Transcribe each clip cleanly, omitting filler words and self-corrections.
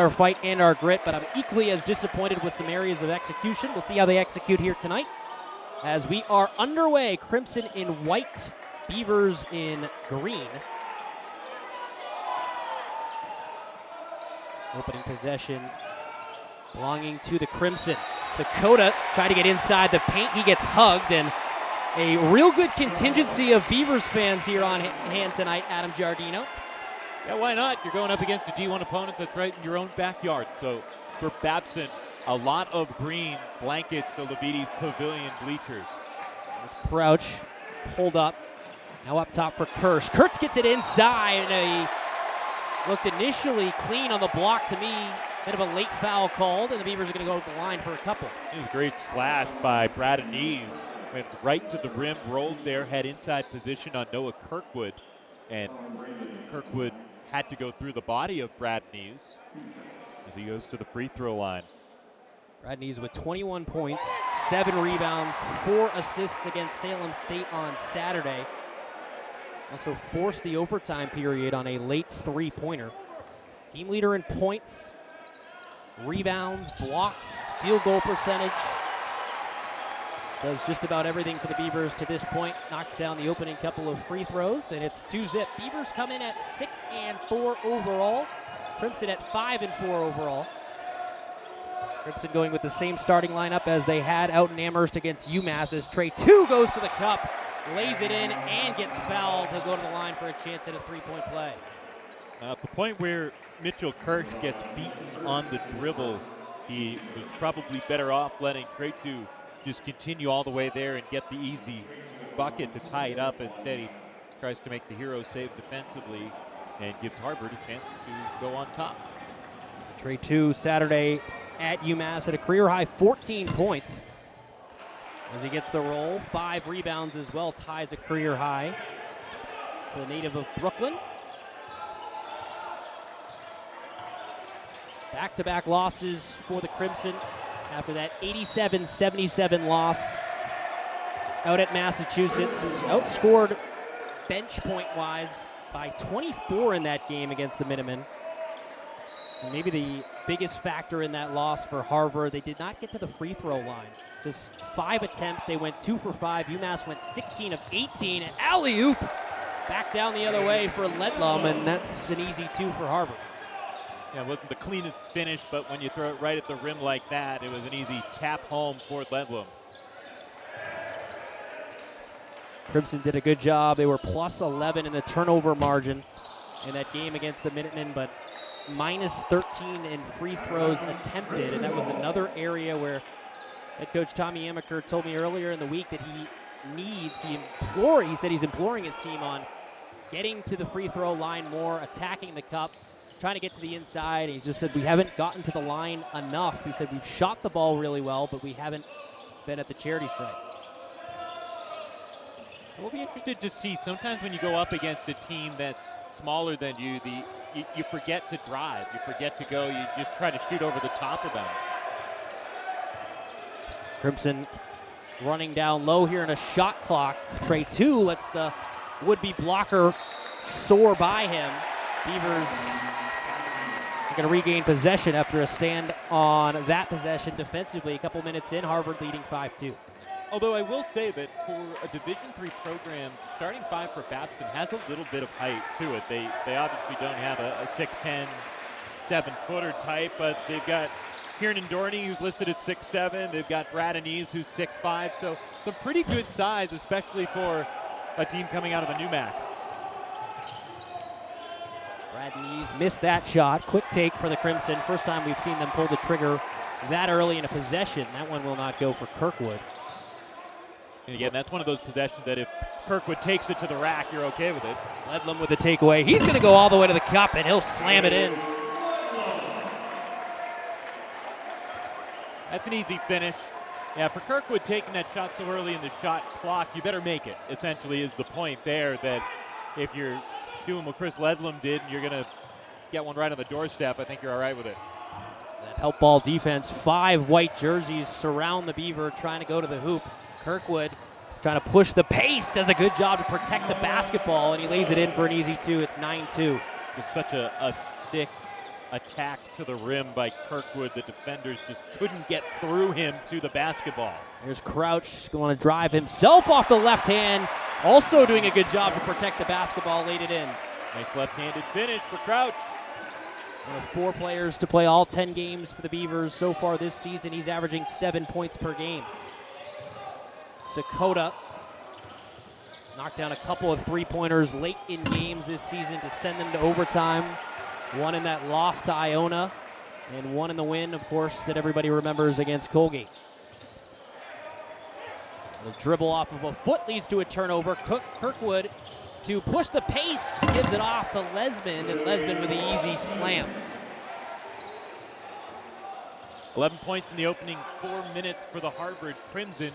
our fight and our grit, but I'm equally as disappointed with some areas of execution. We'll see how they execute here tonight as we are underway. Crimson in white, Beavers in green. Opening possession belonging to the Crimson. Sakota tried to get inside the paint. He gets hugged, and a real good contingency of Beavers fans here on hand tonight, Adam Giardino. Yeah, why not? You're going up against a D1 opponent that's right in your own backyard. So for Babson, a lot of green blankets the Leviti's Pavilion bleachers. There's Crouch pulled up. Now up top for Kirsch. Kurtz gets it inside, and he looked initially clean on the block to me. Bit of a late foul called, and the Beavers are going to go to the line for a couple. It was a great slash by Brad Anise. Went right to the rim, rolled there, had inside position on Noah Kirkwood. And Kirkwood had to go through the body of Brad Anise as he goes to the free throw line. Brad Anise with 21 points, 7 rebounds, 4 assists against Salem State on Saturday. Also forced the overtime period on a late three-pointer. Team leader in points, rebounds, blocks, field goal percentage. Does just about everything for the Beavers to this point. Knocks down the opening couple of free throws, and it's 2-zip. Beavers come in at 6-4 overall. Crimson at 5-4 overall. Crimson going with the same starting lineup as they had out in Amherst against UMass as Trey 2 goes to the cup, lays it in, and gets fouled. He'll go to the line for a chance at a three-point play. At the point where Mitchell Kirsch gets beaten on the dribble, he was probably better off letting Trey 2 just continue all the way there and get the easy bucket to tie it up. Instead, he tries to make the hero save defensively and gives Harvard a chance to go on top. Trey 2 Saturday at UMass at a career-high 14 points. As he gets the roll, 5 rebounds as well, ties a career high for the native of Brooklyn. Back-to-back losses for the Crimson after that 87-77 loss out at Massachusetts. Outscored bench point-wise by 24 in that game against the Minutemen. And maybe the biggest factor in that loss for Harvard, they did not get to the free throw line. Just 5 attempts, they went 2 for 5. UMass went 16 of 18, and alley-oop back down the other way for Ledlum, and that's an easy 2 for Harvard. Yeah, it wasn't the cleanest finish, but when you throw it right at the rim like that, it was an easy tap home for Ledlum. Crimson did a good job. They were plus 11 in the turnover margin in that game against the Minutemen, but minus 13 in free throws attempted, and that was another area where head coach Tommy Amaker told me earlier in the week that he said he's imploring his team on getting to the free throw line more, attacking the cup, trying to get to the inside. He just said, we haven't gotten to the line enough. He said, we've shot the ball really well, but we haven't been at the charity stripe. We'll be interested to see. Sometimes when you go up against a team that's smaller than you, you forget to drive. You forget to go. You just try to shoot over the top of them. Crimson running down low here in a shot clock. Trey 2 lets the would-be blocker soar by him. Beavers are going to regain possession after a stand on that possession defensively. A couple minutes in, Harvard leading 5-2. Although I will say that for a Division III program, starting 5 for Babson has a little bit of height to it. They obviously don't have a 6'10", 7-footer type, but they've got Kieran Dorney, who's listed at 6'7". They've got Brad Anise, who's 6'5". So some pretty good size, especially for a team coming out of the NUMAC. Brad Anise missed that shot. Quick take for the Crimson. First time we've seen them pull the trigger that early in a possession. That one will not go for Kirkwood. And again, that's one of those possessions that if Kirkwood takes it to the rack, you're okay with it. Ledlum with the takeaway. He's going to go all the way to the cup, and he'll slam it in. That's an easy finish. Yeah, for Kirkwood taking that shot so early in the shot clock, you better make it, essentially, is the point there, that if you're doing what Chris Ledlum did and you're going to get one right on the doorstep, I think you're all right with it. That help ball defense. 5 white jerseys surround the Beaver, trying to go to the hoop. Kirkwood trying to push the pace, does a good job to protect the basketball, and he lays it in for an easy 2. It's 9-2. Just such a thick attack to the rim by Kirkwood. The defenders just couldn't get through him to the basketball. There's Crouch going to drive himself off the left hand. Also doing a good job to protect the basketball, laid it in. Nice left-handed finish for Crouch. One of 4 players to play all 10 games for the Beavers so far this season. He's averaging 7 points per game. Sakota knocked down a couple of 3-pointers late in games this season to send them to overtime. One in that loss to Iona, and one in the win, of course, that everybody remembers against Colgate. The dribble off of a foot leads to a turnover. Kirkwood to push the pace, gives it off to Lesmond, and Lesmond with the easy slam. 11 points in the opening 4 minutes for the Harvard Crimson.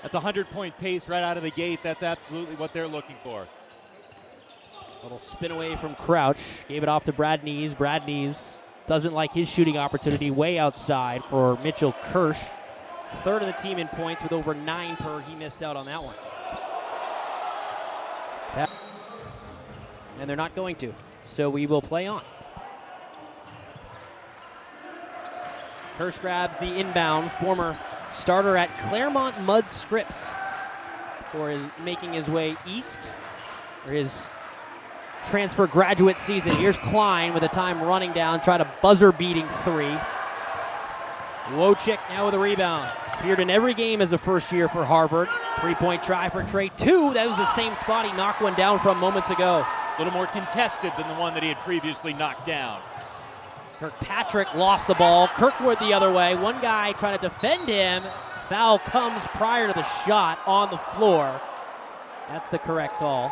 That's a 100-point pace right out of the gate. That's absolutely what they're looking for. Little spin away from Crouch. Gave it off to Brad Nees. Brad Nees doesn't like his shooting opportunity, way outside for Mitchell Kirsch. Third of the team in points with over 9 per. He missed out on that one. And they're not going to, so we will play on. Kirsch grabs the inbound. Former starter at Claremont Mudd Scripps for making his way east for his transfer graduate season. Here's Klein with a time running down, try to buzzer-beating 3. Wojcik now with a rebound. Appeared in every game as a first year for Harvard. 3-point try for Trey 2. That was the same spot he knocked one down from moments ago. A little more contested than the one that he had previously knocked down. Kirkpatrick lost the ball. Kirkwood the other way. One guy trying to defend him. Foul comes prior to the shot on the floor. That's the correct call.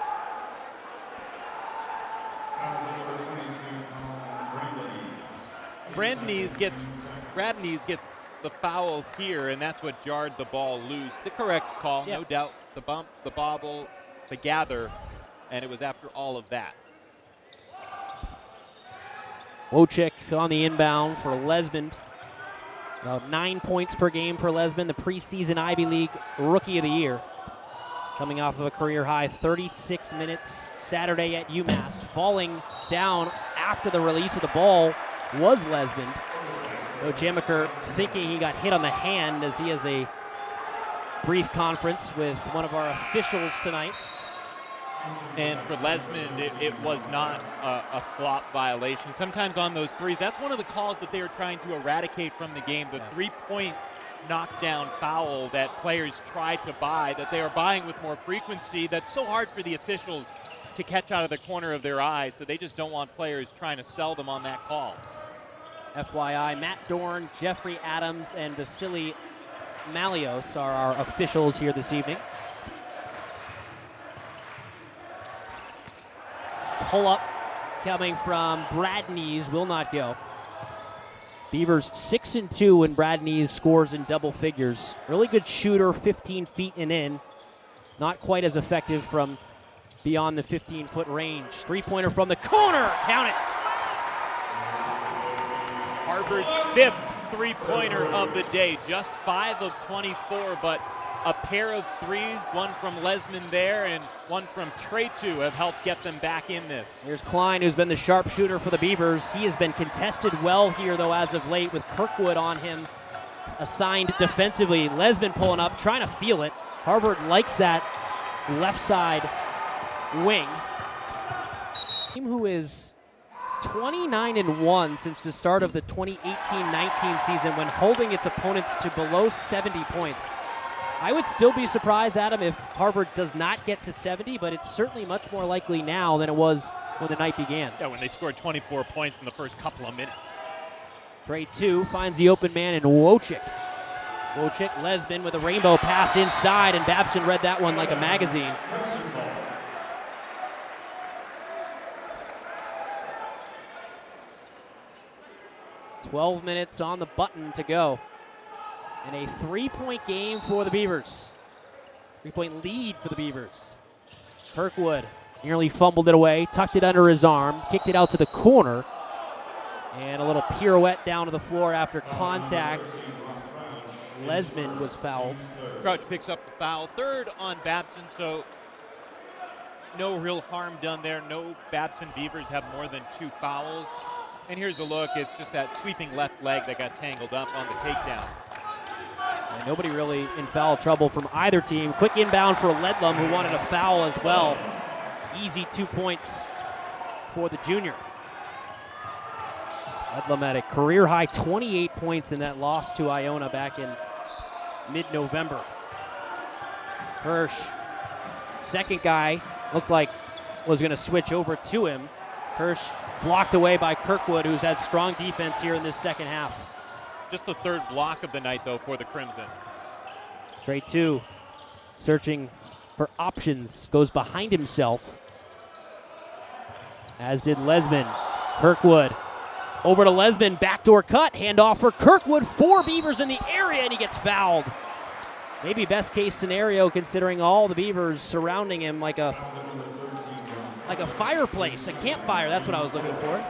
Brad Nees gets the foul here, and that's what jarred the ball loose. The correct call, no doubt. The bump, the bobble, the gather, and it was after all of that. Wojcik on the inbound for Lesmond. About 9 points per game for Lesmond, the preseason Ivy League Rookie of the Year. Coming off of a career high 36 minutes Saturday at UMass. Falling down after the release of the ball was Lesmond. Though Jamaker thinking he got hit on the hand as he has a brief conference with one of our officials tonight. And for Lesmond, it was not a flop violation. Sometimes on those threes, that's one of the calls that they are trying to eradicate from the game, the 3-point knockdown foul that players try to buy, that they are buying with more frequency. That's so hard for the officials to catch out of the corner of their eye, so they just don't want players trying to sell them on that call. FYI, Matt Dorn, Jeffrey Adams, and Vasily Malios are our officials here this evening. Pull-up coming from Brad Nees will not go. Beavers 6-2 when Brad Nees scores in double figures. Really good shooter, 15 feet and in. Not quite as effective from beyond the 15-foot range. 3-pointer from the corner, count it. Harvard's 5th 3-pointer of the day, just 5 of 24, but a pair of threes, one from Lesmond there and one from Trey 2 have helped get them back in this. Here's Klein, who's been the sharpshooter for the Beavers. He has been contested well here, though, as of late, with Kirkwood on him assigned defensively. Lesmond pulling up, trying to feel it. Harvard likes that left side wing. Team who is 29-1 since the start of the 2018-19 season when holding its opponents to below 70 points. I would still be surprised, Adam, if Harvard does not get to 70, but it's certainly much more likely now than it was when the night began. Yeah, when they scored 24 points in the first couple of minutes. Trey 2 finds the open man in Wojcik. Wojcik, Lesmond with a rainbow pass inside, and Babson read that one like a magazine. "12 minutes on the button to go. And a 3-point game for the Beavers. 3-point lead for the Beavers. Kirkwood nearly fumbled it away, tucked it under his arm, kicked it out to the corner, and a little pirouette down to the floor after contact. Lesmond was fouled. Crouch picks up the foul, 3rd on Babson, so no real harm done there. No Babson Beavers have more than 2 fouls. And here's a look. It's just that sweeping left leg that got tangled up on the takedown. And nobody really in foul trouble from either team. Quick inbound for Ledlum, who wanted a foul as well. Easy 2 points for the junior. Ledlum had a career-high 28 points in that loss to Iona back in mid-November. Hirsch, second guy, looked like was going to switch over to him. Hirsch blocked away by Kirkwood, who's had strong defense here in this second half. Just the third block of the night, though, for the Crimson. Trey 2 searching for options, goes behind himself, as did Lesman. Kirkwood over to Lesman, backdoor cut, handoff for Kirkwood, 4 Beavers in the area, and he gets fouled. Maybe best case scenario considering all the Beavers surrounding him like a fireplace, a campfire. That's what I was looking for.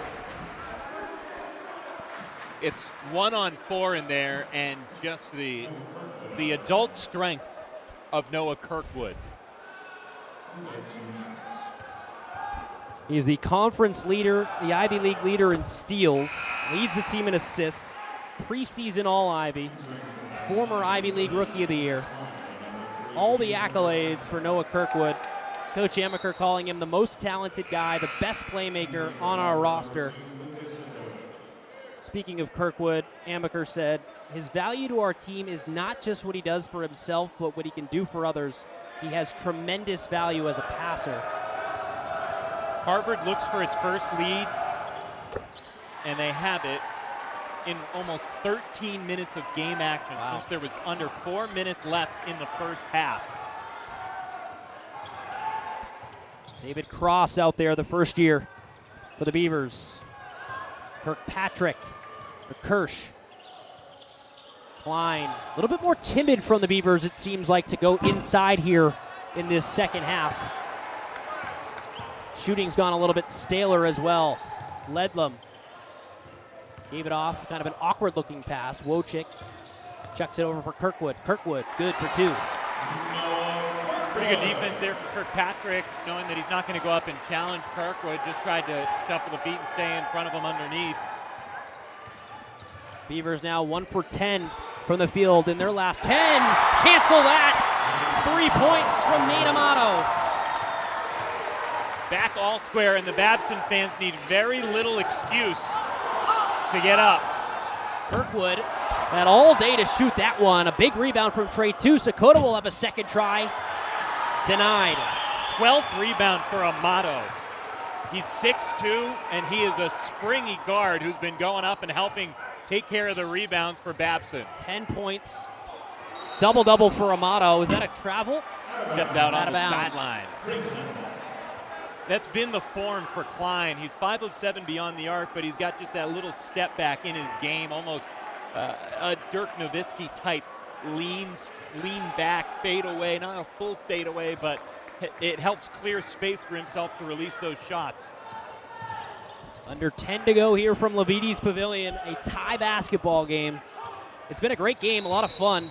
It's 1-on-4 in there, and just the adult strength of Noah Kirkwood. He's the conference leader, the Ivy League leader in steals, leads the team in assists, preseason All-Ivy, former Ivy League Rookie of the Year. All the accolades for Noah Kirkwood. Coach Amaker calling him the most talented guy, the best playmaker on our roster. Speaking of Kirkwood, Amaker said, his value to our team is not just what he does for himself, but what he can do for others. He has tremendous value as a passer. Harvard looks for its first lead, and they have it in almost 13 minutes of game action. Wow. Since there was under 4 minutes left in the first half. David Cross out there, the first year for the Beavers. Kirkpatrick, Kirsch, Klein. A little bit more timid from the Beavers, it seems like, to go inside here in this second half. Shooting's gone a little bit staler as well. Ledlum gave it off, kind of an awkward-looking pass. Wojcik chucks it over for Kirkwood. Kirkwood, good for 2. Pretty good defense there for Kirkpatrick, knowing that he's not going to go up and challenge Kirkwood. Just tried to shuffle the feet and stay in front of him underneath. Beavers now 1 for 10 from the field in their last 10. Cancel that! 3 points from Nate Amato. Back all square, and the Babson fans need very little excuse to get up. Kirkwood had all day to shoot that one. A big rebound from Trey 2. Sakota will have a second try. Denied. 12th rebound for Amato. He's 6'2", and he is a springy guard who's been going up and helping take care of the rebounds for Babson. 10 points. Double-double for Amato. Is that a travel? Stepped out on the sideline. That's been the form for Klein. He's 5 of 7 beyond the arc, but he's got just that little step back in his game, almost a Dirk Nowitzki type lean back, fade away. Not a full fade away, but it helps clear space for himself to release those shots. Under 10 to go here from Levites Pavilion, a tie basketball game. It's been a great game, a lot of fun.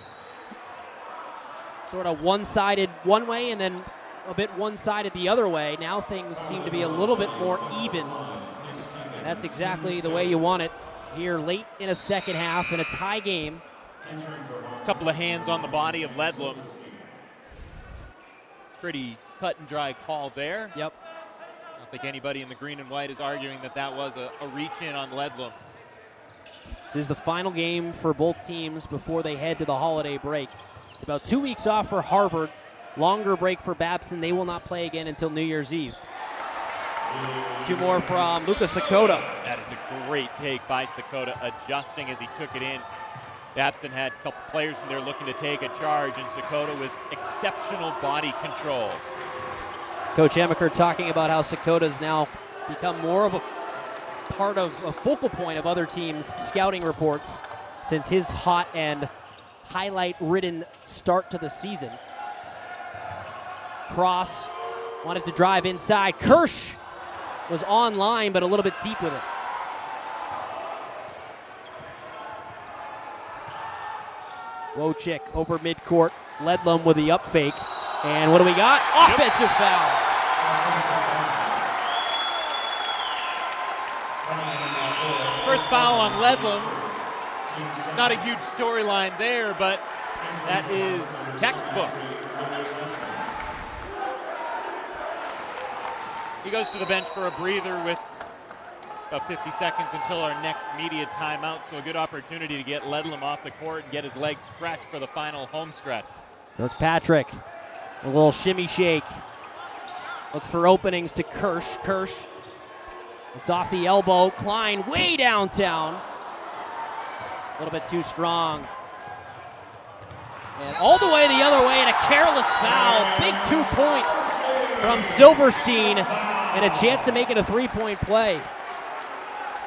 Sort of one-sided one way and then a bit one-sided the other way. Now things seem to be a little bit more even. And that's exactly the way you want it here late in a second half in a tie game. A couple of hands on the body of Ledlum. Pretty cut and dry call there. Yep. I don't think anybody in the green and white is arguing that that was a reach in on Ledlum. This is the final game for both teams before they head to the holiday break. It's about 2 weeks off for Harvard. Longer break for Babson. They will not play again until New Year's Eve. 2 more from Luka Sakota. That is a great take by Sakota, adjusting as he took it in. Babson had a couple players in there looking to take a charge, and Sakota with exceptional body control. Coach Amaker talking about how Sakota's now become more of a part of a focal point of other teams' scouting reports since his hot and highlight-ridden start to the season. Cross wanted to drive inside. Kirsch was online, but a little bit deep with it. Wojcik over midcourt. Ledlum with the up fake. And what do we got? Offensive foul. First foul on Ledlam. Not a huge storyline there, but that is textbook. He goes to the bench for a breather with about 50 seconds until our next media timeout, so a good opportunity to get Ledlam off the court and get his legs stretched for the final home stretch. Kirkpatrick, a little shimmy shake. Looks for openings to Kirsch. Kirsch, it's off the elbow. Klein way downtown. A little bit too strong. And all the way the other way, and a careless foul. Big 2 points from Silverstein, and a chance to make it a three-point play.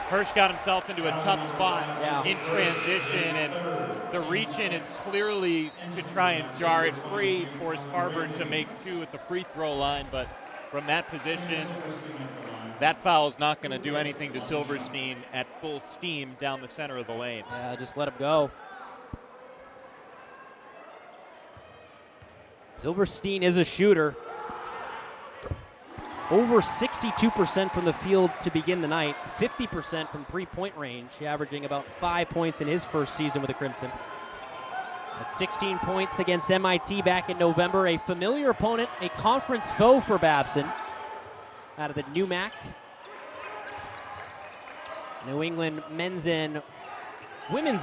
Hirsch got himself into a tough spot Yeah. in transition, and the reach-in is clearly to try and jar it free, force Harvard to make two at the free throw line, but from that position, that foul is not going to do anything to Silverstein at full steam down the center of the lane. Yeah, just let him go. Silverstein is a shooter. Over 62% from the field to begin the night, 50% from three-point range, averaging about 5 points in his first season with the Crimson. At 16 points against MIT back in November, a familiar opponent, a conference foe for Babson out of the NUMAC, New England Women's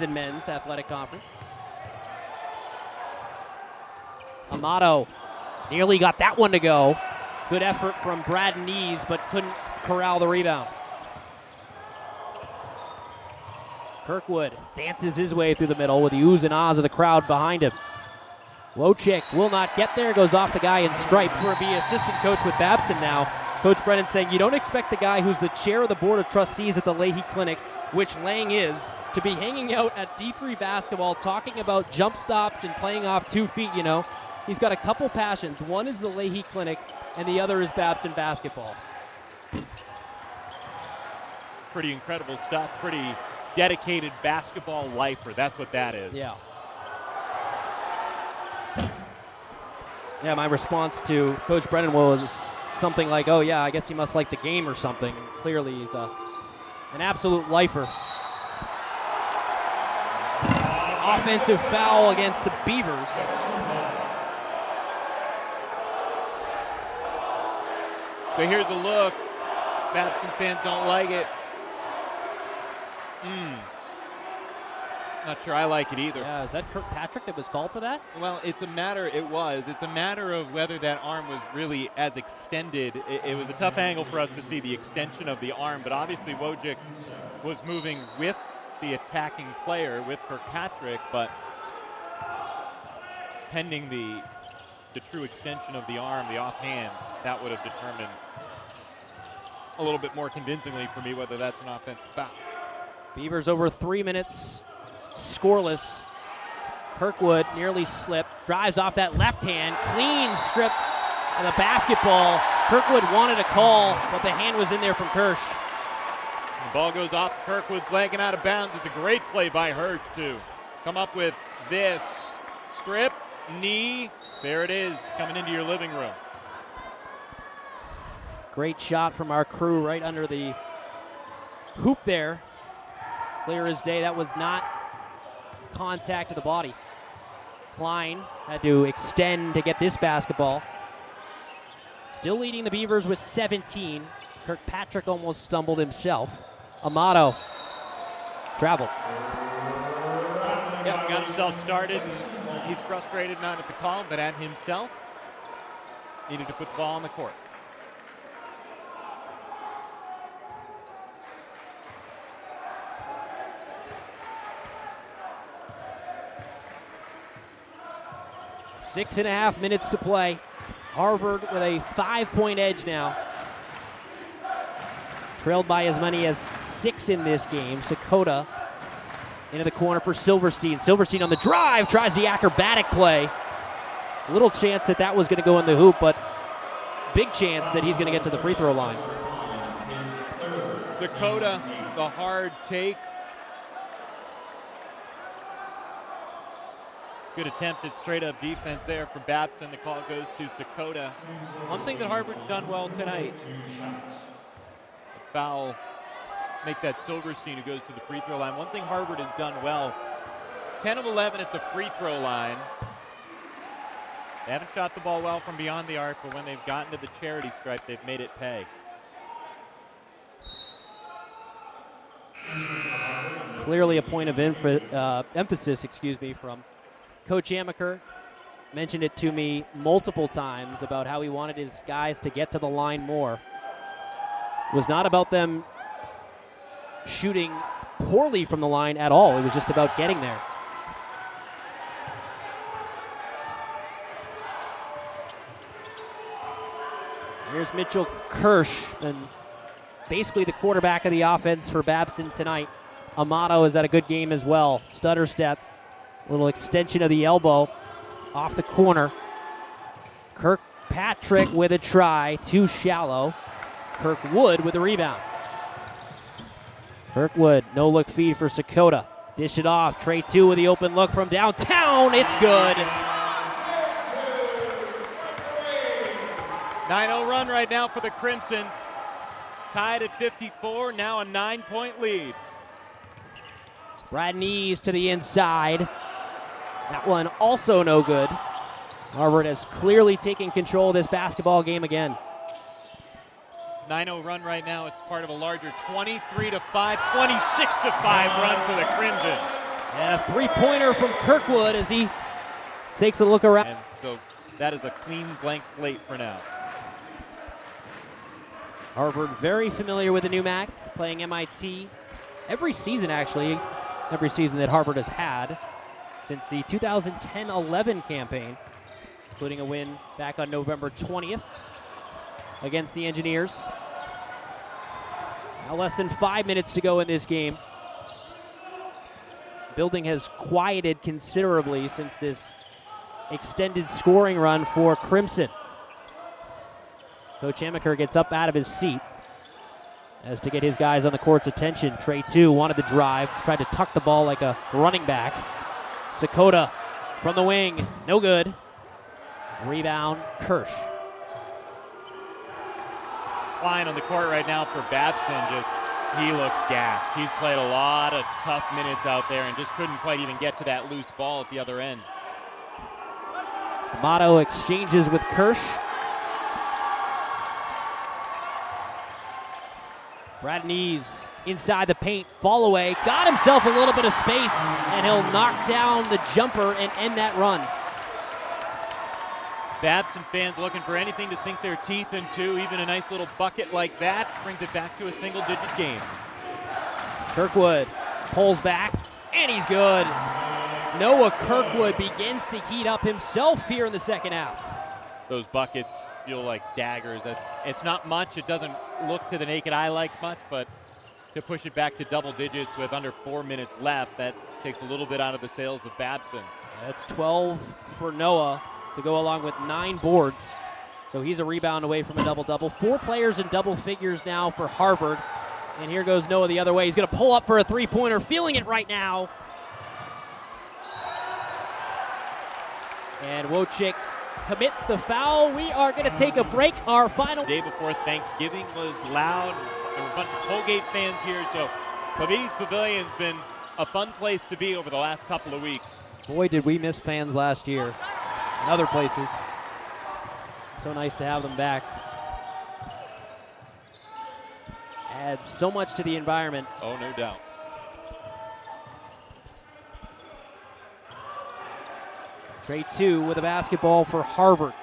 and Men's Athletic Conference. Amato nearly got that one to go. Good effort from Brad Nees, but couldn't corral the rebound. Kirkwood dances his way through the middle with the oohs and ahs of the crowd behind him. Wojcik will not get there, goes off the guy in stripes. We're be assistant coach with Babson now. Coach Brennan saying you don't expect the guy who's the chair of the board of trustees at the Leahy Clinic, which Lang is, to be hanging out at D3 basketball talking about jump stops and playing off 2 feet, you know. He's got a couple passions. One is the Leahy Clinic, and the other is Babson basketball. Pretty incredible stuff. Pretty dedicated basketball lifer. That's what that is. Yeah. Yeah, my response to Coach Brennan was something like, oh, yeah, I guess he must like the game or something. And clearly he's an absolute lifer. Offensive foul against the Beavers. So here's a look. Babson fans don't like it. Not sure I like it either. Yeah, is that Kirkpatrick that was called for that? Well, it's a matter of whether that arm was really as extended. It was a tough angle for us to see the extension of the arm, but obviously Wojcik was moving with the attacking player, with Kirkpatrick, but pending the true extension of the arm, the offhand, that would have determined a little bit more convincingly for me whether that's an offensive foul. Beavers over 3 minutes, scoreless. Kirkwood nearly slipped, drives off that left hand, clean strip of the basketball. Kirkwood wanted a call, but the hand was in there from Kirsch. The ball goes off Kirkwood's leg and out of bounds. It's a great play by Hirsch to come up with this strip, knee. There it is, coming into your living room. Great shot from our crew right under the hoop there. Clear as day. That was not contact to the body. Klein had to extend to get this basketball. Still leading the Beavers with 17. Kirkpatrick almost stumbled himself. Amato traveled. Yep, got himself started. And he's frustrated not at the call, but at himself. Needed to put the ball on the court. Six and a half minutes to play. Harvard with a 5-point edge now. Trailed by as many as 6 in this game. Sakota into the corner for Silverstein. Silverstein on the drive, tries the acrobatic play. Little chance that was going to go in the hoop, but big chance that he's going to get to the free throw line. Sakota, the hard take. Good attempt at straight-up defense there for Babson. The call goes to Sakota. One thing that Harvard's done well tonight, a foul make that Silverstein who goes to the free throw line. One thing Harvard has done well, 10 of 11 at the free throw line. They haven't shot the ball well from beyond the arc, but when they've gotten to the charity stripe, they've made it pay. Clearly a point of emphasis, from Coach Amaker. Mentioned it to me multiple times about how he wanted his guys to get to the line more. It was not about them shooting poorly from the line at all. It was just about getting there. Here's Mitchell Kirsch, and basically the quarterback of the offense for Babson tonight. Amato is at a good game as well. Stutter step, little extension of the elbow off the corner. Kirkpatrick with a try, too shallow. Kirkwood with a rebound. Kirkwood, no look feed for Sakota. Dish it off, Trey 2 with the open look from downtown, it's good. 9-0 run right now for the Crimson. Tied at 54, now a 9-point lead. Brad Nees to the inside. That one also no good. Harvard has clearly taken control of this basketball game again. 9-0 run right now. It's part of a larger 23-5, 26-5 run for the Crimson. And a three-pointer from Kirkwood as he takes a look around. And so that is a clean blank slate for now. Harvard very familiar with the new MAC, playing MIT every season actually, every season that Harvard has had since the 2010-11 campaign, including a win back on November 20th against the Engineers. Now less than 5 minutes to go in this game. Building has quieted considerably since this extended scoring run for Crimson. Coach Amaker gets up out of his seat as to get his guys on the court's attention. Trey 2 wanted the drive, tried to tuck the ball like a running back. Sakota from the wing, no good. Rebound, Kirsch. Klein on the court right now for Babson, he looks gassed. He's played a lot of tough minutes out there and just couldn't quite even get to that loose ball at the other end. Amato exchanges with Kirsch. Brad Nees inside the paint, fall away, got himself a little bit of space, and he'll knock down the jumper and end that run. Babson fans looking for anything to sink their teeth into. Even a nice little bucket like that brings it back to a single-digit game. Kirkwood pulls back, and he's good. Noah Kirkwood begins to heat up himself here in the second half. Those buckets feel like daggers. It's not much. It doesn't look to the naked eye like much, but to push it back to double digits with under 4 minutes left, that takes a little bit out of the sails of Babson. That's 12 for Noah to go along with 9 boards. So he's a rebound away from a double-double. 4 players in double figures now for Harvard. And here goes Noah the other way. He's going to pull up for a three-pointer, feeling it right now. And Wojcik commits the foul. We are going to take a break. Our final day before Thanksgiving was loud. There were a bunch of Colgate fans here, so Pavides Pavilion's been a fun place to be over the last couple of weeks. Boy, did we miss fans last year in other places. So nice to have them back. Adds so much to the environment. Oh, no doubt. Trey 2 with a basketball for Harvard.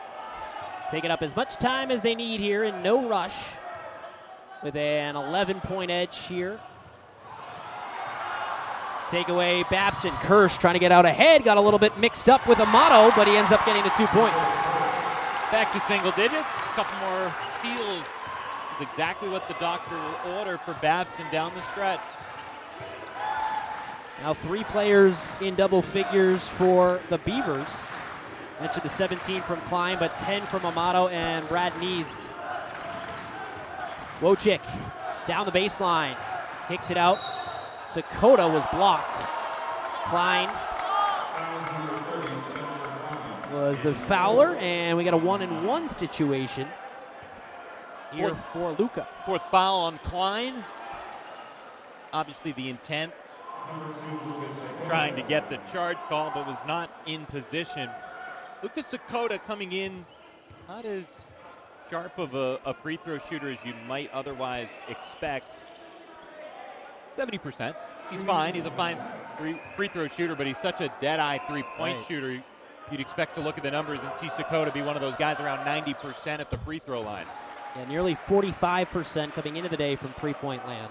Taking up as much time as they need here in no rush with an 11-point edge here. Takeaway, Babson. Kirsch trying to get out ahead. Got a little bit mixed up with Amato, but he ends up getting the 2 points. Back to single digits. A couple more steals. That's exactly what the doctor will order for Babson down the stretch. Now 3 players in double figures for the Beavers. Mentioned the 17 from Klein, but 10 from Amato and Brad Nees. Wojcik down the baseline. Kicks it out. Sakota was blocked. Klein was the fouler, and we got a 1-and-1 situation here for Luka. 4th foul on Klein. obviously the intent, trying to get the charge call, but was not in position. Lucas Sakota coming in not as sharp of a free throw shooter as you might otherwise expect. 70%. He's fine. He's a fine free throw shooter, but he's such a dead-eye three-point shooter. You'd expect to look at the numbers and see Sakota be one of those guys around 90% at the free throw line. Yeah, nearly 45% coming into the day from three-point land.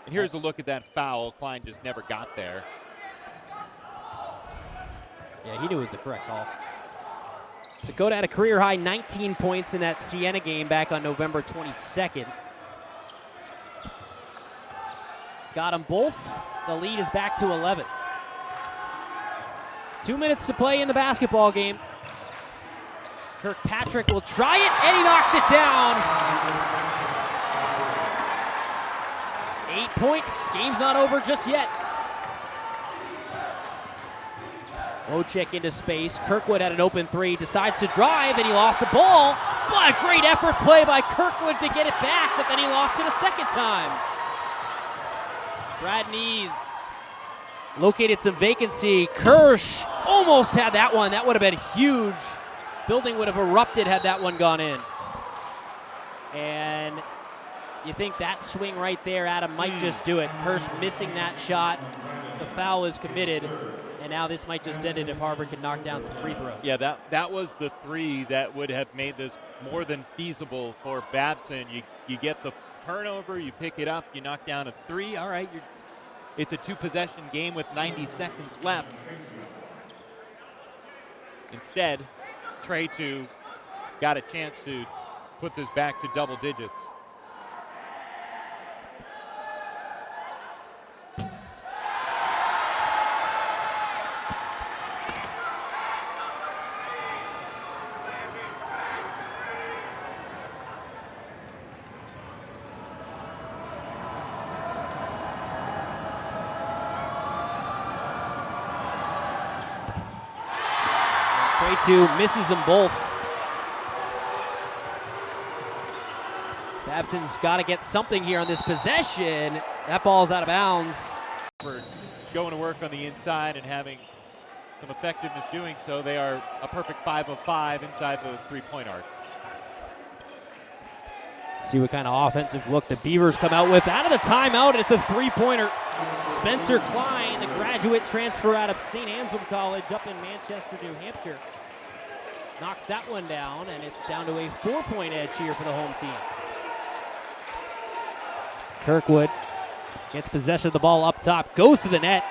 And here's a look at that foul. Klein just never got there. Yeah, he knew it was the correct call. Sakota had a career-high 19 points in that Siena game back on November 22nd. Got them both. The lead is back to 11. 2 minutes to play in the basketball game. Kirkpatrick will try it, and he knocks it down. 8 points. Game's not over just yet. Wojcik into space. Kirkwood had an open three, decides to drive, and he lost the ball. What a great effort play by Kirkwood to get it back, but then he lost it a second time. Brad Nees located some vacancy. Kirsch almost had that one. That would have been huge. Building would have erupted had that one gone in. And you think that swing right there, Adam, might just do it. Kirsch missing that shot. The foul is committed. And now this might just end it if Harvard can knock down some free throws. Yeah, that was the three that would have made this more than feasible for Babson. You get the turnover, you pick it up, you knock down a three. All right, it's a two-possession game with 90 seconds left. Instead, Trey 2 got a chance to put this back to double digits. Trey 2 misses them both. Babson's got to get something here on this possession. That ball's out of bounds. For going to work on the inside and having some effectiveness doing so, they are a perfect 5 of 5 inside the three-point arc. See what kind of offensive look the Beavers come out with. Out of the timeout, it's a three-pointer. Spencer Klein, the graduate transfer out of St. Anselm College up in Manchester, New Hampshire, knocks that one down, and it's down to a 4-point edge here for the home team. Kirkwood gets possession of the ball up top, goes to the net,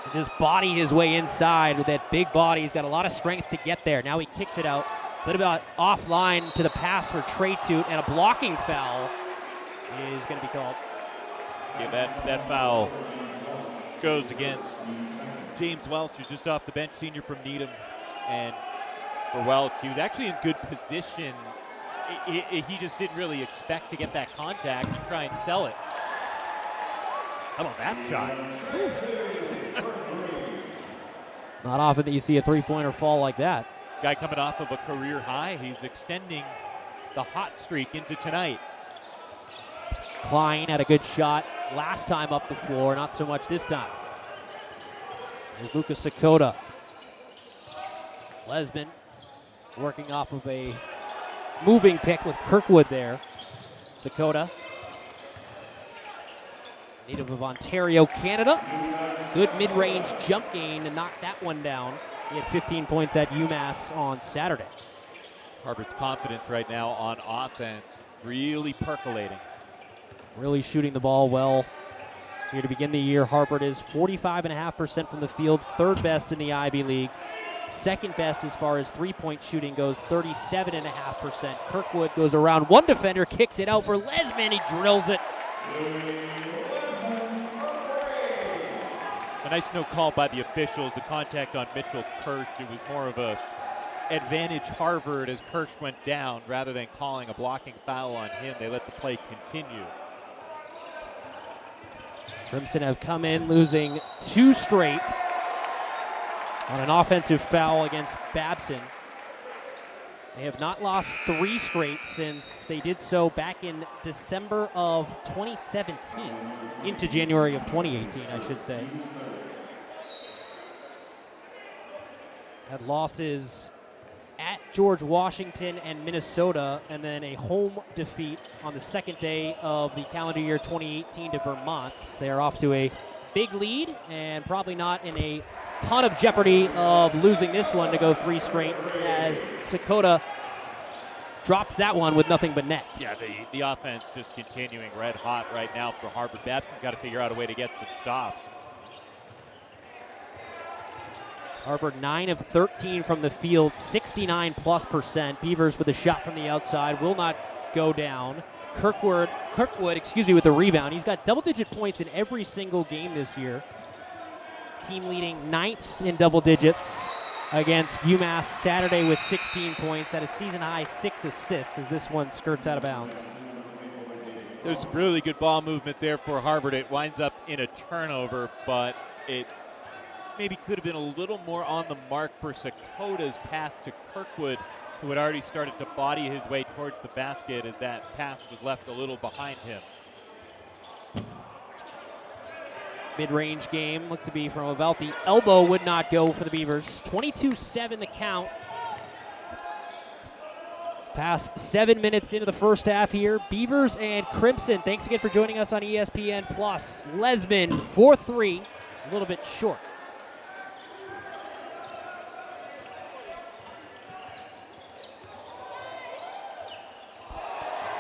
and just body his way inside with that big body. He's got a lot of strength to get there. Now he kicks it out. A little bit offline to the pass for Trey Toot, and a blocking foul is going to be called. Yeah, that foul goes against James Welch, who's just off the bench, senior from Needham. And for Welch, he was actually in good position. He just didn't really expect to get that contact and try and sell it. How about that shot? Not often that you see a three-pointer fall like that. Guy coming off of a career high. He's extending the hot streak into tonight. Klein had a good shot last time up the floor, not so much this time. There's Lucas Sakota. Lesman working off of a moving pick with Kirkwood there. Sakota, native of Ontario, Canada. Good mid-range jump gain to knock that one down. He had 15 points at UMass on Saturday. Harvard's confidence right now on offense really percolating. Really shooting the ball well. Here to begin the year, Harvard is 45.5% from the field, third best in the Ivy League. Second best as far as three-point shooting goes, 37.5%. Kirkwood goes around one defender, kicks it out for Lesman. He drills it. A nice no call by the officials. The contact on Mitchell Kirsch, it was more of a advantage Harvard as Kirsch went down rather than calling a blocking foul on him. They let the play continue. Crimson have come in losing two straight on an offensive foul against Babson. They have not lost 3 straight since they did so back in December of 2017 into January of 2018, I should say. Had losses at George Washington and Minnesota, and then a home defeat on the second day of the calendar year 2018 to Vermont. They are off to a big lead and probably not in a ton of jeopardy of losing this one to go 3 straight as Sakota drops that one with nothing but net. Yeah, the offense just continuing red hot right now for Harvard. Babson got to figure out a way to get some stops. Harvard 9 of 13 from the field, 69+%. Beavers with a shot from the outside will not go down. Kirkwood, with the rebound. He's got double-digit points in every single game this year. Team leading 9th in double digits against UMass Saturday with 16 points at a season-high 6 assists as this one skirts out of bounds. There's some really good ball movement there for Harvard. It winds up in a turnover, but it maybe could have been a little more on the mark for Sakota's pass to Kirkwood, who had already started to body his way towards the basket as that pass was left a little behind him. Mid-range game looked to be from about the elbow, would not go for the Beavers. 22-7 the count. Past 7 minutes into the first half here. Beavers and Crimson, thanks again for joining us on ESPN+. Lesman, 4-3, a little bit short.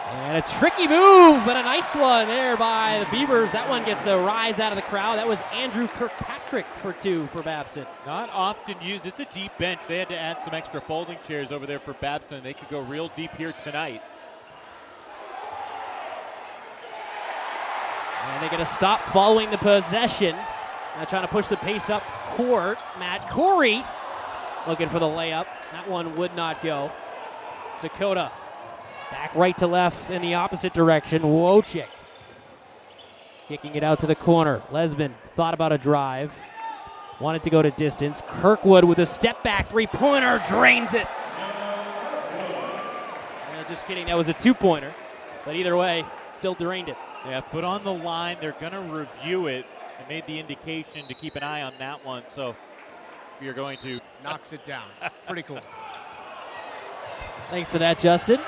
And a tricky move, but a nice one there by the Beavers. That one gets a rise out of the crowd. That was Andrew Kirkpatrick for 2 for Babson. Not often used. It's a deep bench. They had to add some extra folding chairs over there for Babson. They could go real deep here tonight. And they get a stop following the possession. Now trying to push the pace up court. Matt Corey looking for the layup. That one would not go. Sakota back right to left in the opposite direction. Wojcik kicking it out to the corner. Lesman thought about a drive. Wanted to go to distance. Kirkwood with a step back 3-pointer drains it. Just kidding, that was a 2-pointer. But either way, still drained it. Yeah, foot on the line. They're going to review it. They made the indication to keep an eye on that one. So you're going to. Knocks it down. Pretty cool. Thanks for that, Justin.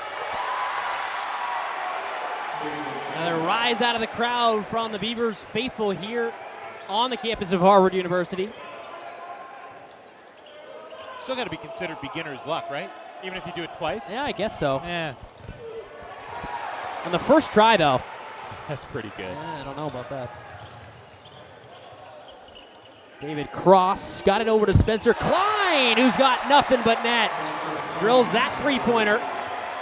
Another rise out of the crowd from the Beavers faithful here on the campus of Harvard University. Still got to be considered beginner's luck, right? Even if you do it twice? Yeah, I guess so. Yeah. On the first try, though. That's pretty good. Yeah, I don't know about that. David Cross got it over to Spencer Klein, who's got nothing but net. Drills that 3-pointer.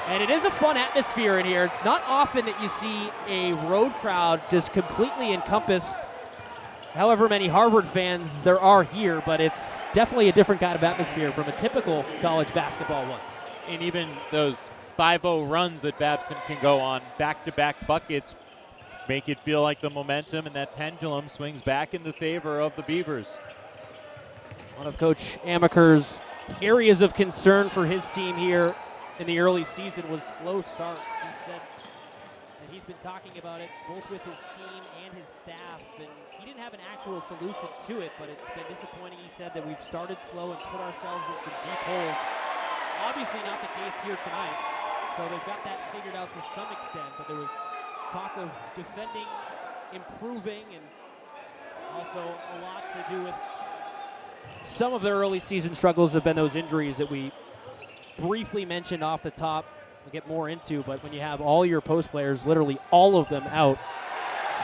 And it is a fun atmosphere in here. It's not often that you see a road crowd just completely encompass however many Harvard fans there are here, but it's definitely a different kind of atmosphere from a typical college basketball one. And even those 5-0 runs that Babson can go on, back-to-back buckets, make it feel like the momentum and that pendulum swings back in the favor of the Beavers. One of Coach Amaker's areas of concern for his team here in the early season was slow starts. He said that he's been talking about it both with his team and his staff, and he didn't have an actual solution to it, but it's been disappointing. He said that we've started slow and put ourselves in some deep holes. Obviously not the case here tonight, so they've got that figured out to some extent, but there was talk of defending, improving, and also a lot to do with some of their early season struggles have been those injuries that we briefly mentioned off the top. We'll get more into, but when you have all your post players, literally all of them out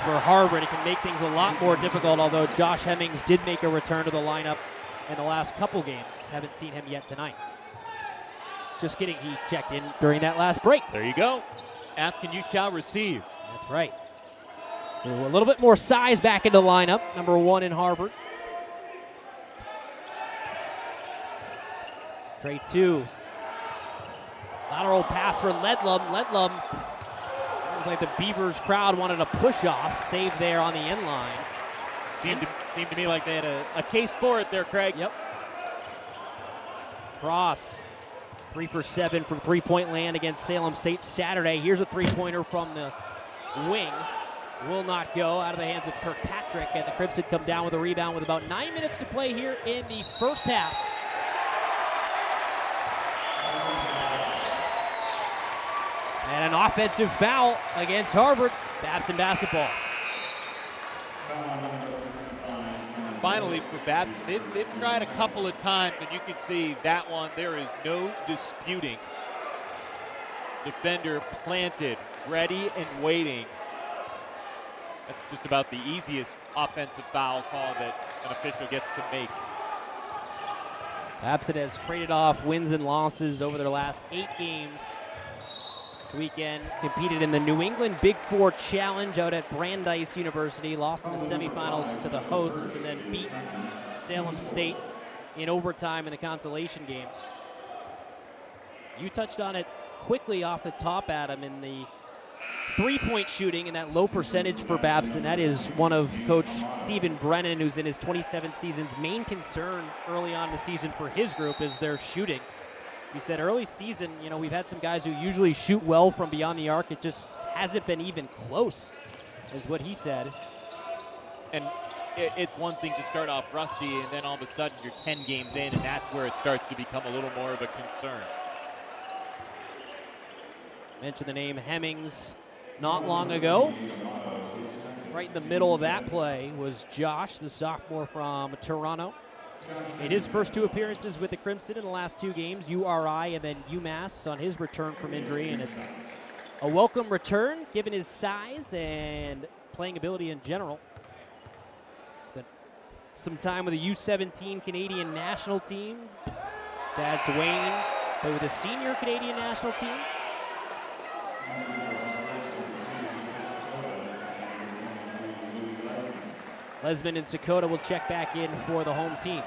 for Harvard, it can make things a lot more difficult, although Josh Hemmings did make a return to the lineup in the last couple games. Haven't seen him yet tonight. Just kidding, he checked in during that last break. There you go. Ask and you shall receive. That's right. So a little bit more size back into the lineup, number 1 in Harvard. Trey 2. Lateral pass for Ledlum. Ledlum, looked like the Beavers crowd wanted a push-off. Save there on the end line. Seemed to me like they had a case for it there, Craig. Yep. Cross 3 for 7 from three-point land against Salem State Saturday. Here's a three-pointer from the wing. Will not go out of the hands of Kirkpatrick, and the Crimson come down with a rebound with about 9 minutes to play here in the first half. And an offensive foul against Harvard. Babson basketball. Finally for Babson, they've tried a couple of times, and you can see that one, there is no disputing. Defender planted, ready and waiting. That's just about the easiest offensive foul call that an official gets to make. Babson has traded off wins and losses over their last 8 games. This weekend competed in the New England Big Four Challenge out at Brandeis University, lost in the semifinals to the hosts, and then beat Salem State in overtime in the consolation game. You touched on it quickly off the top, Adam, in the three-point shooting and that low percentage for Babson. That is one of Coach Stephen Brennan, who's in his 27th season's main concern early on in the season for his group, is their shooting. He said early season, we've had some guys who usually shoot well from beyond the arc. It just hasn't been even close, is what he said. And it's one thing to start off rusty, and then all of a sudden you're 10 games in, and that's where it starts to become a little more of a concern. Mentioned the name Hemmings not long ago. Right in the middle of that play was Josh, the sophomore from Toronto. Made his first 2 appearances with the Crimson in the last 2 games, URI and then UMass on his return from injury, and it's a welcome return given his size and playing ability in general. Spent some time with the U17 Canadian national team. Dad Dwayne played with the senior Canadian national team. Lesman and Sakota will check back in for the home team.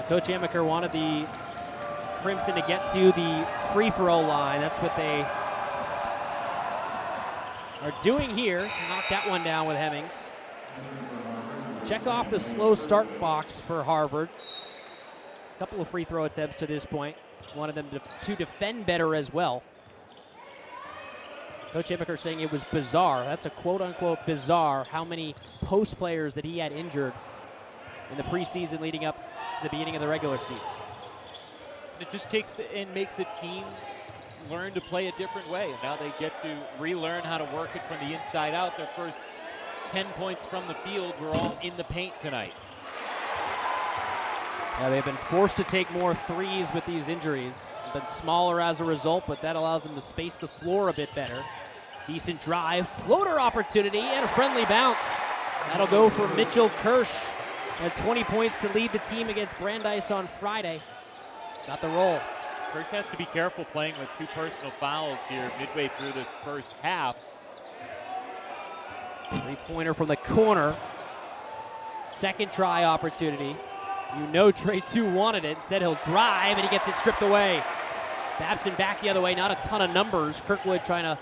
Coach Amaker wanted the Crimson to get to the free throw line. That's what they are doing here. Knock that one down with Hemmings. Check off the slow start box for Harvard. A couple of free throw attempts to this point. Wanted them to defend better as well. Coach Amaker saying it was bizarre. That's a quote-unquote bizarre how many post players that he had injured in the preseason leading up to the beginning of the regular season. It just takes and makes the team learn to play a different way. And now they get to relearn how to work it from the inside out. Their first 10 points from the field were all in the paint tonight. Yeah, they've been forced to take more threes with these injuries. They've been smaller as a result, but that allows them to space the floor a bit better. Decent drive, floater opportunity, and a friendly bounce. That'll go for Mitchell Kirsch. Had 20 points to lead the team against Brandeis on Friday. Got the roll. Kirsch has to be careful playing with 2 personal fouls here midway through the first half. Three-pointer from the corner. Second try opportunity. Trey 2 wanted it. Instead, he'll drive, and he gets it stripped away. Babson back the other way. Not a ton of numbers. Kirkwood trying to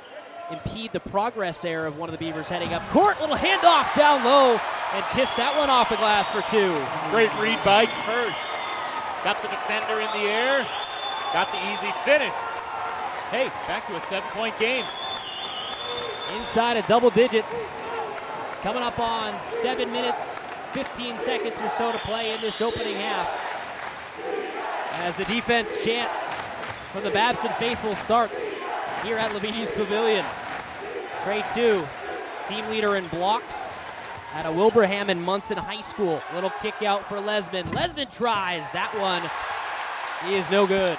impede the progress there of one of the Beavers heading up court. Little handoff down low, and kissed that one off the glass for 2. Great read by Kirsch. Got the defender in the air. Got the easy finish. Hey, back to a 7-point game. Inside of double digits. Coming up on 7 minutes, 15 seconds or so to play in this opening half. As the defense chant from the Babson faithful starts here at Lavini's Pavilion. Trey 2, team leader in blocks out of Wilbraham and Munson High School. Little kick out for Lesman. Lesman tries. That one is no good.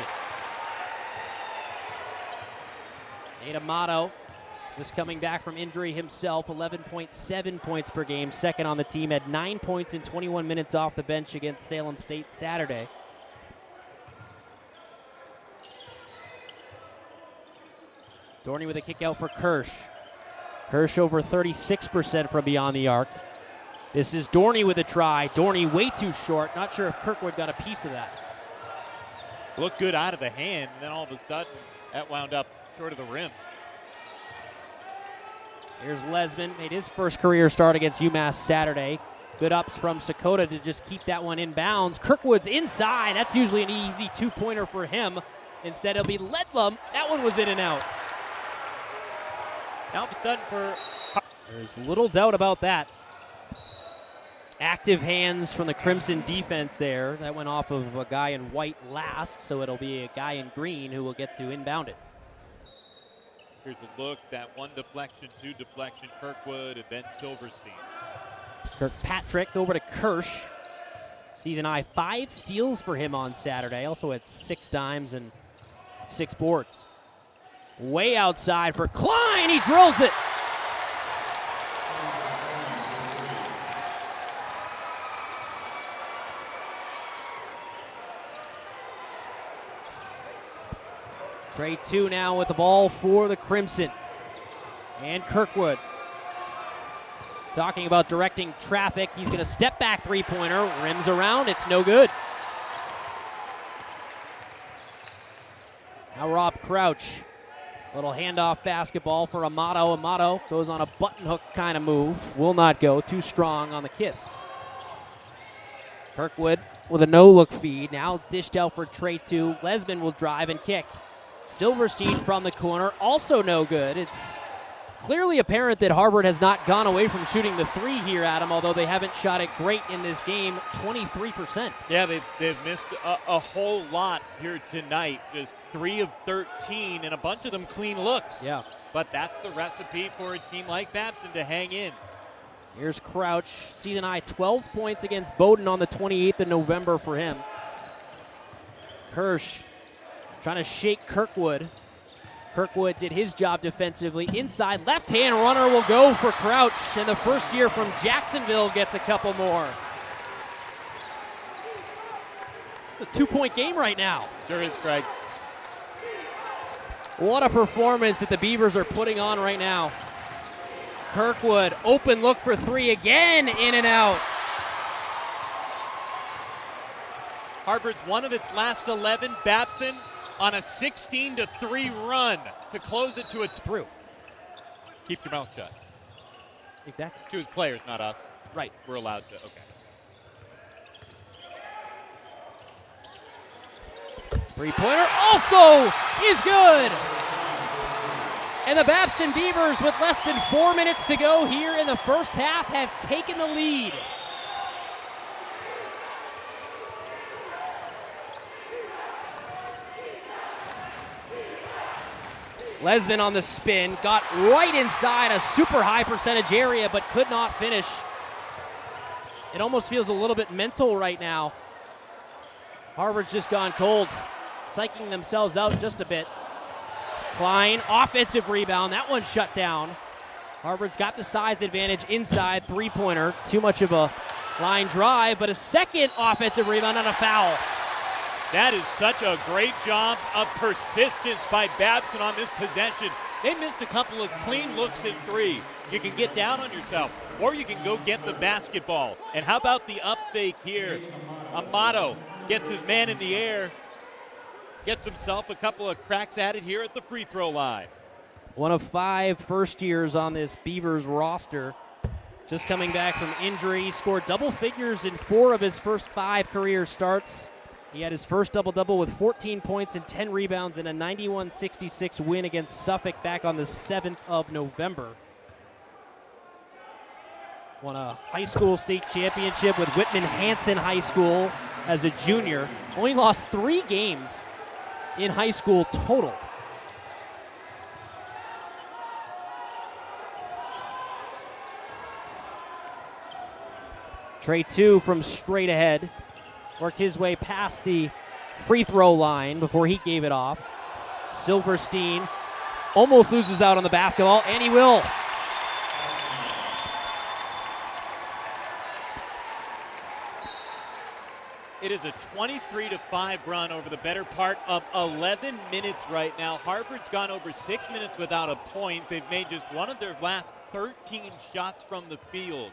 Nate Amato just coming back from injury himself, 11.7 points per game, second on the team, had 9 points in 21 minutes off the bench against Salem State Saturday. Dorney with a kick out for Kirsch. Kirsch over 36% from beyond the arc. This is Dorney with a try. Dorney way too short. Not sure if Kirkwood got a piece of that. Looked good out of the hand, and then all of a sudden, that wound up short of the rim. Here's Lesman, made his first career start against UMass Saturday. Good ups from Sakota to just keep that one in bounds. Kirkwood's inside. That's usually an easy two-pointer for him. Instead, it'll be Ledlum. That one was in and out. Now all of a sudden for... There's little doubt about that. Active hands from the Crimson defense there. That went off of a guy in white last, so it'll be a guy in green who will get to inbound it. Here's a look, that one deflection, two deflection, Kirkwood, and then Silverstein. Kirkpatrick over to Kirsch. Season high 5 steals for him on Saturday. Also had 6 dimes and 6 boards. Way outside for Klein. He drills it. Trey 2 now with the ball for the Crimson. And Kirkwood. Talking about directing traffic. He's going to step back three-pointer. Rims around. It's no good. Now Rob Crouch. Little handoff basketball for Amato. Amato goes on a button hook kind of move. Will not go. Too strong on the kiss. Kirkwood with a no-look feed. Now dished out for Trey 2. Lesman will drive and kick. Silverstein from the corner. Also no good. It's clearly apparent that Harvard has not gone away from shooting the three here, Adam, although they haven't shot it great in this game, 23%. Yeah, they've missed a whole lot here tonight. Just 3 of 13, and a bunch of them clean looks. Yeah. But that's the recipe for a team like Babson to hang in. Here's Crouch, season high 12 points against Bowdoin on the 28th of November for him. Kirsch trying to shake Kirkwood. Kirkwood did his job defensively. Inside, left-hand runner will go for Crouch, and the first year from Jacksonville gets a couple more. It's a 2-point game right now. Sure is, Craig. What a performance that the Beavers are putting on right now. Kirkwood, open look for 3 again, in and out. Harvard's one of its last 11. Babson on a 16-3 run to close it to its through. Keep your mouth shut. Exactly. Choose players, not us. Right. We're allowed to. Okay. Three-pointer also is good. And the Babson Beavers, with less than 4 minutes to go here in the first half, have taken the lead. Lesman on the spin, got right inside a super high percentage area, but could not finish. It almost feels a little bit mental right now. Harvard's just gone cold, psyching themselves out just a bit. Klein, offensive rebound, that one's shut down. Harvard's got the size advantage inside, three-pointer. Too much of a line drive, but a second offensive rebound on a foul. That is such a great job of persistence by Babson on this possession. They missed a couple of clean looks at 3. You can get down on yourself, or you can go get the basketball. And how about the up fake here? Amato gets his man in the air, gets himself a couple of cracks at it here at the free throw line. One of 5 first years on this Beavers roster. Just coming back from injury, scored double figures in 4 of his first 5 career starts. He had his first double-double with 14 points and 10 rebounds in a 91-66 win against Suffolk back on the 7th of November. Won a high school state championship with Whitman Hanson High School as a junior. Only lost 3 games in high school total. Trey 2 from straight ahead. Worked his way past the free throw line before he gave it off. Silverstein almost loses out on the basketball, and he will. It is a 23-5 run over the better part of 11 minutes right now. Harvard's gone over 6 minutes without a point. They've made just one of their last 13 shots from the field.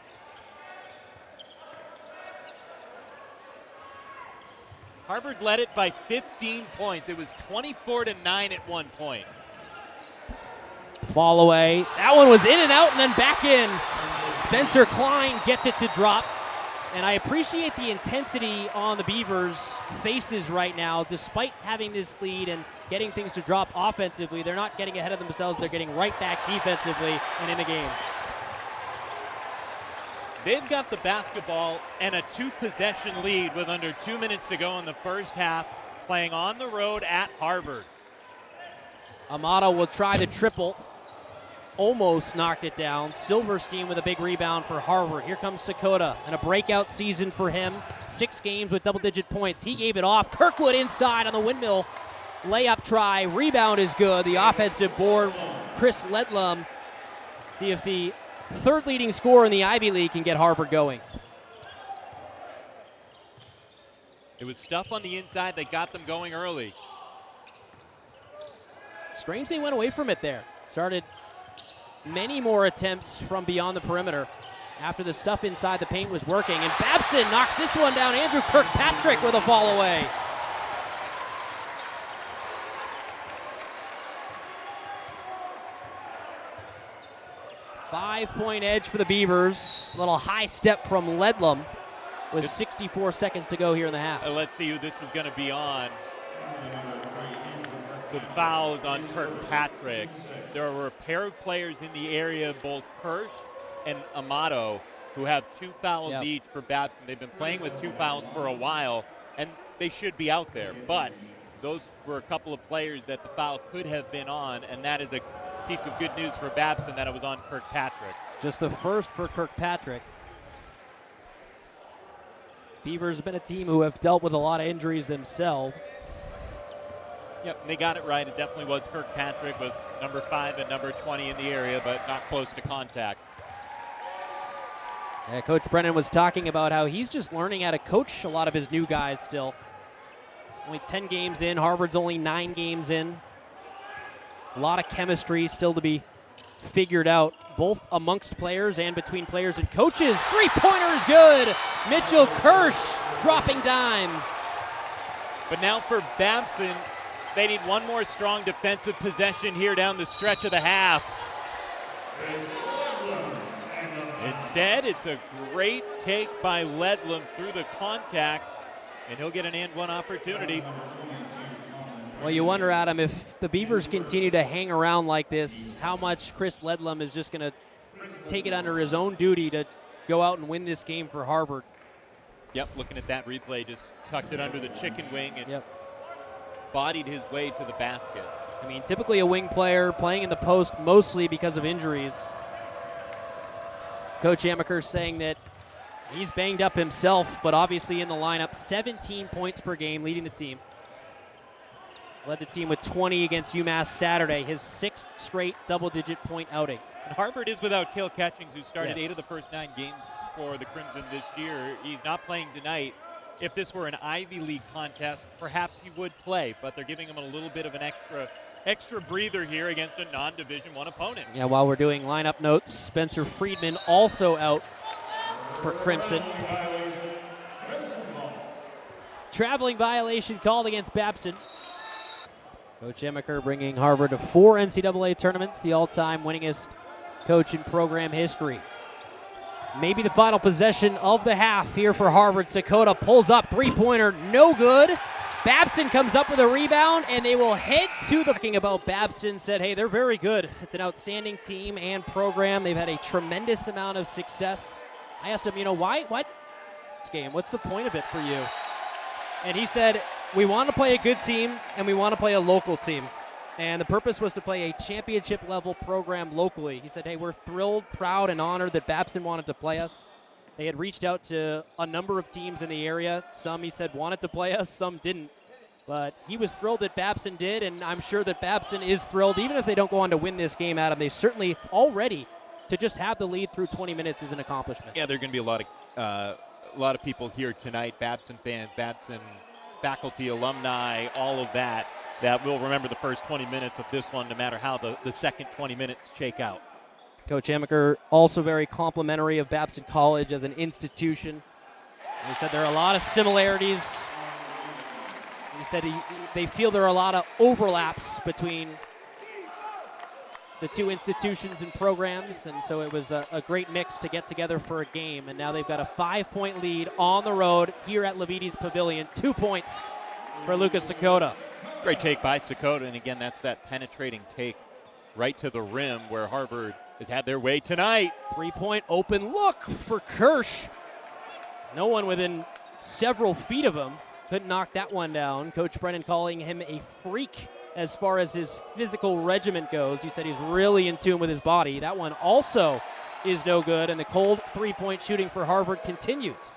Harvard led it by 15 points. It was 24-9 at one point. Fall away. That one was in and out and then back in. Spencer Klein gets it to drop. And I appreciate the intensity on the Beavers' faces right now. Despite having this lead and getting things to drop offensively, they're not getting ahead of themselves. They're getting right back defensively and in the game. They've got the basketball and a 2-possession lead with under 2 minutes to go in the first half, playing on the road at Harvard. Amato will try the triple. Almost knocked it down. Silverstein with a big rebound for Harvard. Here comes Sakota, and a breakout season for him. 6 games with double-digit points. He gave it off. Kirkwood inside on the windmill. Layup try. Rebound is good. The offensive board, Chris Ledlum. See if the third leading scorer in the Ivy League can get Harvard going. It was stuff on the inside that got them going early. Strange they went away from it there. Started many more attempts from beyond the perimeter after the stuff inside the paint was working. And Babson knocks this one down. Andrew Kirkpatrick with a fall away. Five-point edge for the Beavers. A little high step from Ledlum with 64 seconds to go here in the half. Let's see who this is going to be on. So the foul is on Kirkpatrick. There are a pair of players in the area, both Kirsch and Amato, who have 2 fouls each for Babson. They've been playing with 2 fouls for a while, and they should be out there. But those were a couple of players that the foul could have been on, and that is a piece of good news for Babson that it was on Kirkpatrick. Just the first for Kirkpatrick. Beavers have been a team who have dealt with a lot of injuries themselves. Yep, they got it right. It definitely was Kirkpatrick with number 5 and number 20 in the area, but not close to contact. Yeah, Coach Brennan was talking about how he's just learning how to coach a lot of his new guys still. Only 10 games in. Harvard's only 9 games in. A lot of chemistry still to be figured out, both amongst players and between players and coaches. Three-pointer is good. Mitchell Kirsch dropping dimes. But now for Babson, they need one more strong defensive possession here down the stretch of the half. Instead, it's a great take by Ledlum through the contact, and he'll get an and-one opportunity. Well, you wonder, Adam, if the Beavers continue to hang around like this, how much Chris Ledlum is just going to take it under his own duty to go out and win this game for Harvard. Yep, looking at that replay, just tucked it under the chicken wing and bodied his way to the basket. I mean, typically a wing player playing in the post mostly because of injuries. Coach Amaker saying that he's banged up himself, but obviously in the lineup, 17 points per game, leading the team. Led the team with 20 against UMass Saturday, his 6th straight double-digit point outing. And Harvard is without Cale Catchings, who started 8 of the first 9 games for the Crimson this year. He's not playing tonight. If this were an Ivy League contest, perhaps he would play, but they're giving him a little bit of an extra breather here against a non-Division I opponent. Yeah, while we're doing lineup notes, Spencer Friedman also out for Crimson. Traveling violation called against Babson. Coach Amaker bringing Harvard to 4 NCAA tournaments, the all-time winningest coach in program history. Maybe the final possession of the half here for Harvard. Sakota pulls up, three-pointer, no good. Babson comes up with a rebound, and they will head to the... Talking about Babson, said, hey, they're very good. It's an outstanding team and program. They've had a tremendous amount of success. I asked him, why this game? What's the point of it for you? And he said, we want to play a good team, and we want to play a local team. And the purpose was to play a championship-level program locally. He said, hey, we're thrilled, proud, and honored that Babson wanted to play us. They had reached out to a number of teams in the area. Some, he said, wanted to play us, some didn't. But he was thrilled that Babson did, and I'm sure that Babson is thrilled. Even if they don't go on to win this game, Adam, they certainly already, to just have the lead through 20 minutes is an accomplishment. Yeah, there are going to be a lot of people here tonight, Babson fans, Babson faculty, alumni, all of that will remember the first 20 minutes of this one, no matter how the second 20 minutes shake out. Coach Amaker also very complimentary of Babson College as an institution. He said there are a lot of similarities. He said they feel there are a lot of overlaps between the two institutions and programs, and so it was a great mix to get together for a game. And now they've got a 5-point lead on the road here at Levites Pavilion. 2 points for Lucas Sakota. Great take by Sakota, and again, that's that penetrating take right to the rim where Harvard has had their way tonight. 3-point open look for Kirsch. No one within several feet of him. Couldn't knock that one down. Coach Brennan calling him a freak as far as his physical regiment goes. He said he's really in tune with his body. That one also is no good, and the cold 3-point shooting for Harvard continues.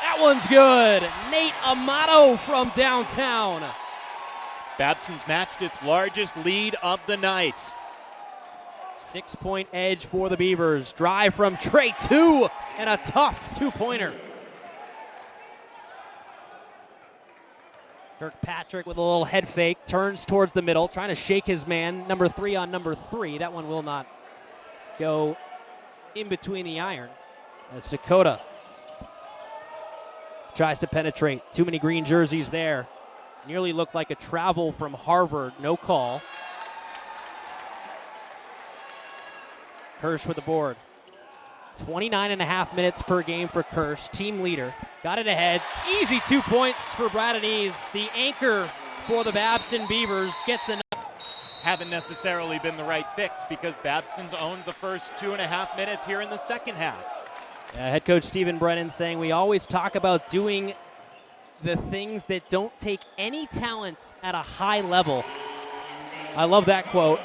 That one's good. Nate Amato from downtown. Babson's matched its largest lead of the night. 6-point edge for the Beavers. Drive from Trey, 2, and a tough 2-pointer. Kirkpatrick with a little head fake, turns towards the middle, trying to shake his man. Number 3 on number 3. That one will not go in between the iron. As Sakota tries to penetrate. Too many green jerseys there. Nearly looked like a travel from Harvard. No call. Kirsch with the board. 29.5 minutes per game for Kirsch, team leader. Got it ahead. Easy 2 points for Bradenese. The anchor for the Babson Beavers gets enough. Haven't necessarily been the right fix because Babson's owned the first 2.5 minutes here in the second half. Head coach Stephen Brennan saying we always talk about doing the things that don't take any talent at a high level. I love that quote.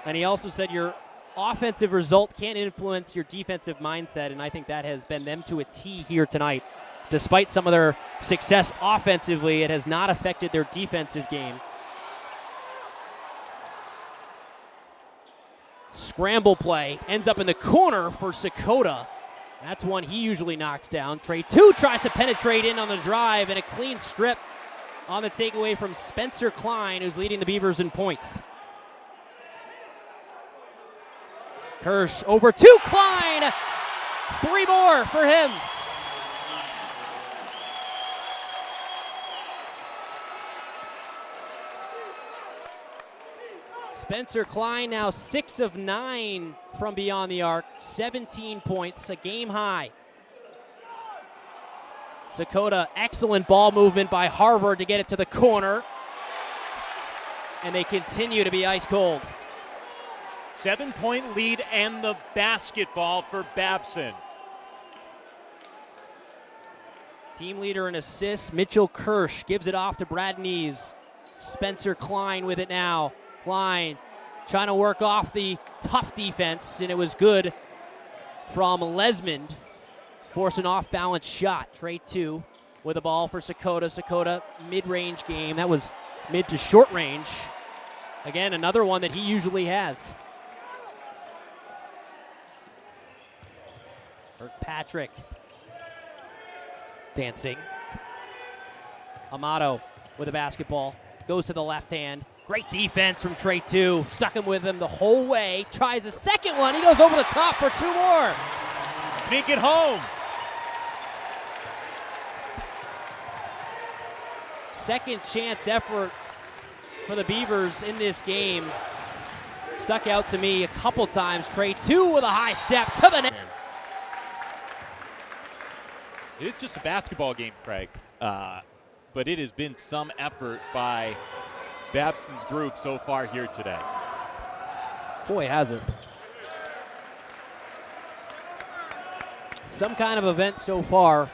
And he also said your offensive result can't influence your defensive mindset, and I think that has been them to a T here tonight. Despite some of their success offensively, it has not affected their defensive game. Scramble play ends up in the corner for Sakota. That's one he usually knocks down. Trey 2 tries to penetrate in on the drive, and a clean strip on the takeaway from Spencer Klein, who's leading the Beavers in points. Kirsch over to Klein. 3 more for him. Spencer Klein now 6 of 9 from beyond the arc. 17 points, a game high. Sakota, excellent ball movement by Harvard to get it to the corner. And they continue to be ice cold. 7-point lead and the basketball for Babson. Team leader in assists, Mitchell Kirsch gives it off to Bradenese. Spencer Klein with it now. Klein trying to work off the tough defense, and it was good from Lesmond. Force an off-balance shot. Trey 2 with the ball for Sakota. Sakota, mid-range game. That was mid to short range. Again, another one that he usually has. Kirkpatrick dancing. Amato with the basketball. Goes to the left hand. Great defense from Trey 2. Stuck him with him the whole way. Tries a second one. He goes over the top for 2 more. Sneak it home. Second chance effort for the Beavers in this game. Stuck out to me a couple times. Trey 2 with a high step to the net. It's just a basketball game, Craig. But it has been some effort by Babson's group so far here today. Boy, has it. Some kind of event so far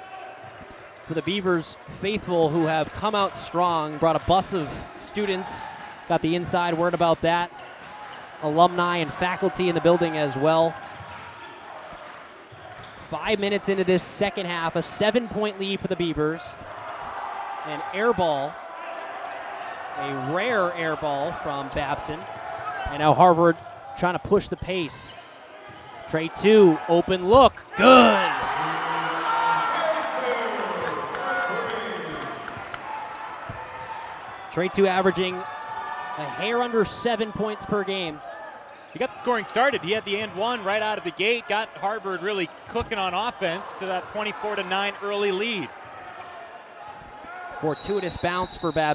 for the Beavers faithful who have come out strong. Brought a bus of students. Got the inside word about that. Alumni and faculty in the building as well. 5 minutes into this second half, a 7-point lead for the Beavers. An air ball, a rare air ball from Babson. And now Harvard trying to push the pace. Trey 2, open look, good. Trey 2 averaging a hair under 7 points per game. He got the scoring started. He had the and one right out of the gate. Got Harvard really cooking on offense to that 24-9 early lead. Fortuitous bounce for Babson.